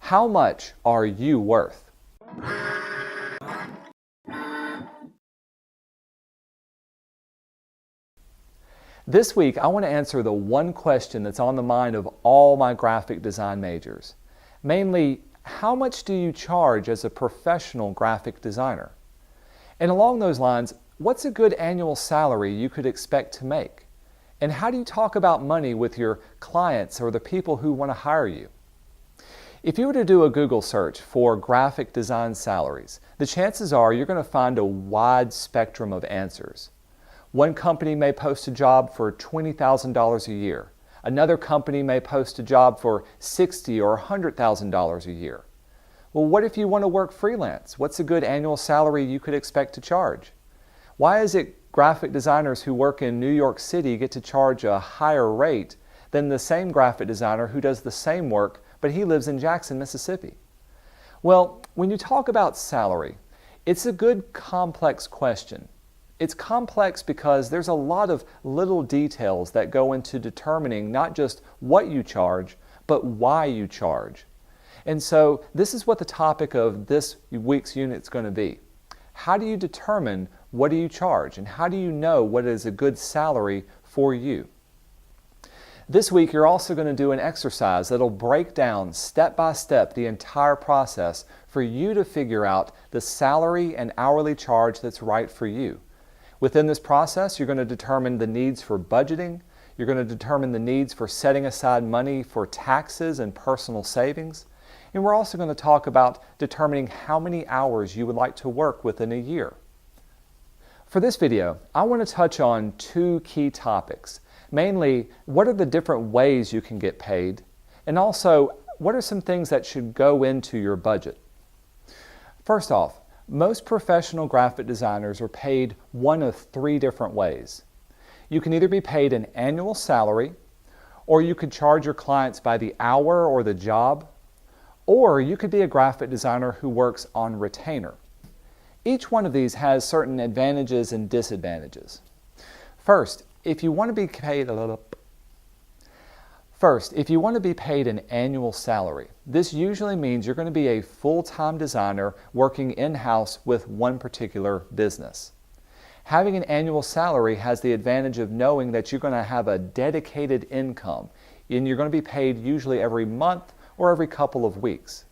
How much are you worth? This week, I want to answer the one question that's on the mind of all my graphic design majors. Mainly, how much do you charge as a professional graphic designer? And along those lines, what's a good annual salary you could expect to make? And how do you talk about money with your clients or the people who want to hire you? If you were to do a Google search for graphic design salaries, the chances are you're going to find a wide spectrum of answers. One company may post a job for $20,000 a year. Another company may post a job for $60,000 or $100,000 a year. Well, what if you want to work freelance? What's a good annual salary you could expect to charge? Why is it graphic designers who work in New York City get to charge a higher rate than the same graphic designer who does the same work but he lives in Jackson, Mississippi? Well, when you talk about salary, it's a good complex question. It's complex because there's a lot of little details that go into determining not just what you charge, but why you charge. And so this is what the topic of this week's unit is going to be. How do you determine what do you charge, and how do you know what is a good salary for you? This week, you're also going to do an exercise that'll break down step by step the entire process for you to figure out the salary and hourly charge that's right for you. Within this process, you're going to determine the needs for budgeting. You're going to determine the needs for setting aside money for taxes and personal savings. And we're also going to talk about determining how many hours you would like to work within a year. For this video, I want to touch on two key topics. Mainly, what are the different ways you can get paid? And also, what are some things that should go into your budget? First off, most professional graphic designers are paid one of three different ways. You can either be paid an annual salary, or you could charge your clients by the hour or the job, or you could be a graphic designer who works on retainer. Each one of these has certain advantages and disadvantages. First, if you want to be paid an annual salary, this usually means you're going to be a full-time designer working in-house with one particular business. Having an annual salary has the advantage of knowing that you're going to have a dedicated income, and you're going to be paid usually every month or every couple of weeks.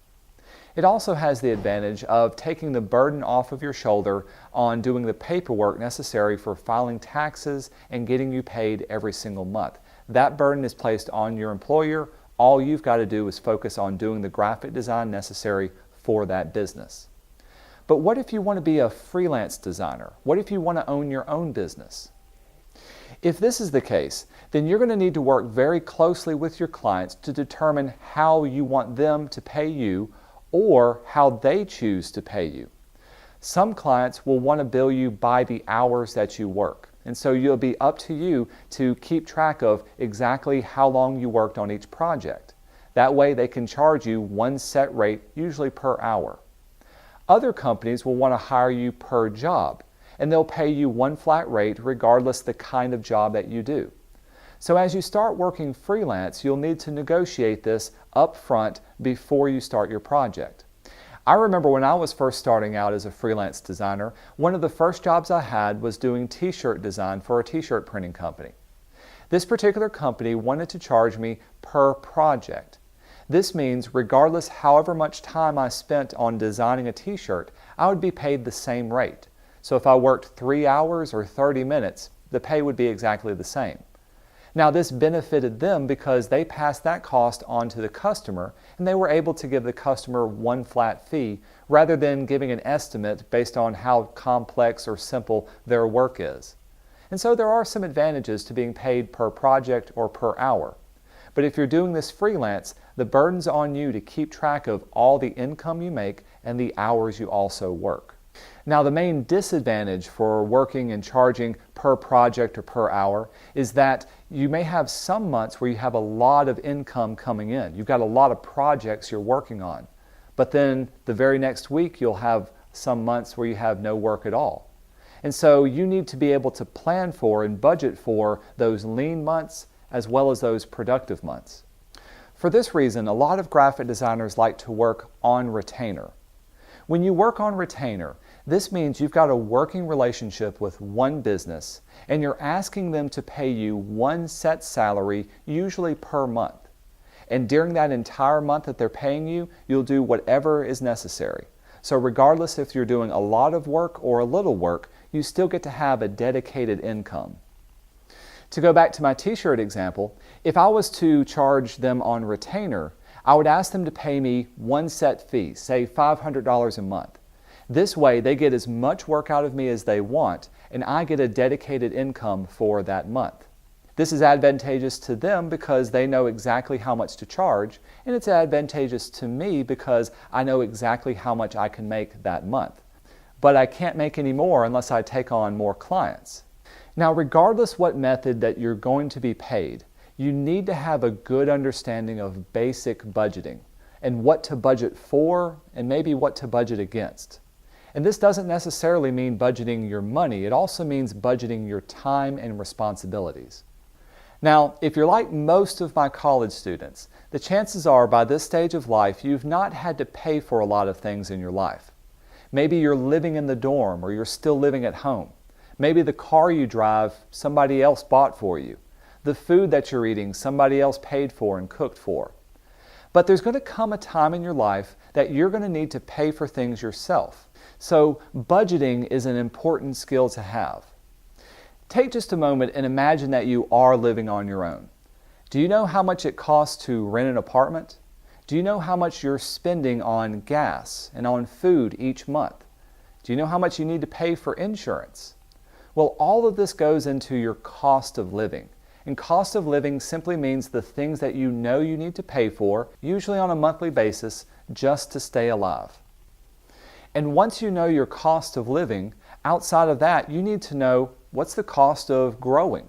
It also has the advantage of taking the burden off of your shoulder on doing the paperwork necessary for filing taxes and getting you paid every single month. That burden is placed on your employer. All you've got to do is focus on doing the graphic design necessary for that business. But what if you want to be a freelance designer? What if you want to own your own business? If this is the case, then you're going to need to work very closely with your clients to determine how you want them to pay you or how they choose to pay you. Some clients will want to bill you by the hours that you work, and so it'll be up to you to keep track of exactly how long you worked on each project. That way they can charge you one set rate, usually per hour. Other companies will want to hire you per job, and they'll pay you one flat rate regardless the kind of job that you do. So as you start working freelance, you'll need to negotiate this up front before you start your project. I remember when I was first starting out as a freelance designer, one of the first jobs I had was doing t-shirt design for a t-shirt printing company. This particular company wanted to charge me per project. This means regardless however much time I spent on designing a t-shirt, I would be paid the same rate. So if I worked 3 hours or 30 minutes, the pay would be exactly the same. Now this benefited them because they passed that cost on to the customer, and they were able to give the customer one flat fee rather than giving an estimate based on how complex or simple their work is. And so there are some advantages to being paid per project or per hour. But if you're doing this freelance, the burden's on you to keep track of all the income you make and the hours you also work. Now the main disadvantage for working and charging per project or per hour is that you may have some months where you have a lot of income coming in. You've got a lot of projects you're working on. But then the very next week you'll have some months where you have no work at all. And so you need to be able to plan for and budget for those lean months as well as those productive months. For this reason, a lot of graphic designers like to work on retainer. When you work on retainer, this means you've got a working relationship with one business and you're asking them to pay you one set salary, usually per month. And during that entire month that they're paying you, you'll do whatever is necessary. So regardless if you're doing a lot of work or a little work, you still get to have a dedicated income. To go back to my t-shirt example, if I was to charge them on retainer, I would ask them to pay me one set fee, say $500 a month. This way they get as much work out of me as they want, and I get a dedicated income for that month. This is advantageous to them because they know exactly how much to charge, and it's advantageous to me because I know exactly how much I can make that month. But I can't make any more unless I take on more clients. Now, regardless what method that you're going to be paid, you need to have a good understanding of basic budgeting and what to budget for and maybe what to budget against. And this doesn't necessarily mean budgeting your money, it also means budgeting your time and responsibilities. Now, if you're like most of my college students, the chances are by this stage of life you've not had to pay for a lot of things in your life. Maybe you're living in the dorm or you're still living at home. Maybe the car you drive somebody else bought for you. The food that you're eating somebody else paid for and cooked for. But there's going to come a time in your life that you're going to need to pay for things yourself. So budgeting is an important skill to have. Take just a moment and imagine that you are living on your own. Do you know how much it costs to rent an apartment? Do you know how much you're spending on gas and on food each month? Do you know how much you need to pay for insurance? Well, all of this goes into your cost of living. And cost of living simply means the things that you know you need to pay for, usually on a monthly basis, just to stay alive. And once you know your cost of living, outside of that, you need to know what's the cost of growing.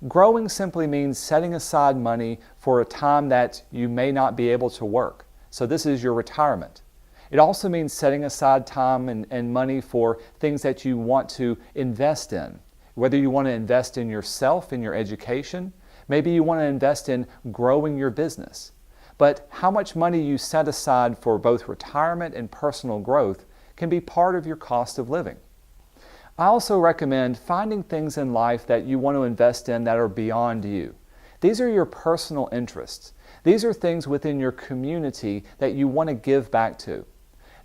Growing simply means setting aside money for a time that you may not be able to work. So this is your retirement. It also means setting aside time and money for things that you want to invest in. Whether you want to invest in yourself, in your education, maybe you want to invest in growing your business. But how much money you set aside for both retirement and personal growth can be part of your cost of living. I also recommend finding things in life that you want to invest in that are beyond you. These are your personal interests. These are things within your community that you want to give back to.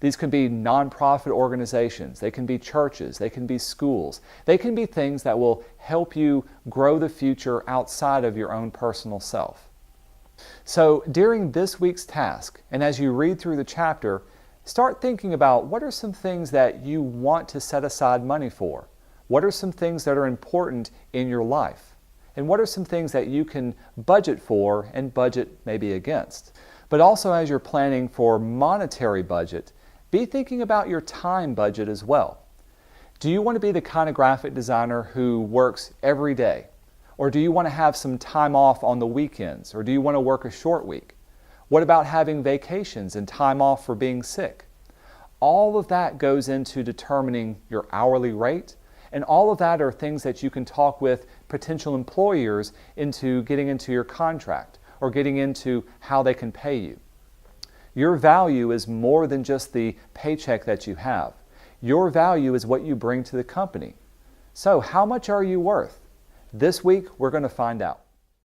These can be nonprofit organizations, they can be churches, they can be schools. They can be things that will help you grow the future outside of your own personal self. So during this week's task, and as you read through the chapter, start thinking about what are some things that you want to set aside money for? What are some things that are important in your life? And what are some things that you can budget for and budget maybe against? But also as you're planning for monetary budget, be thinking about your time budget as well. Do you want to be the kind of graphic designer who works every day? Or do you want to have some time off on the weekends? Or do you want to work a short week? What about having vacations and time off for being sick? All of that goes into determining your hourly rate, and all of that are things that you can talk with potential employers into getting into your contract or getting into how they can pay you. Your value is more than just the paycheck that you have. Your value is what you bring to the company. So how much are you worth? This week, we're going to find out.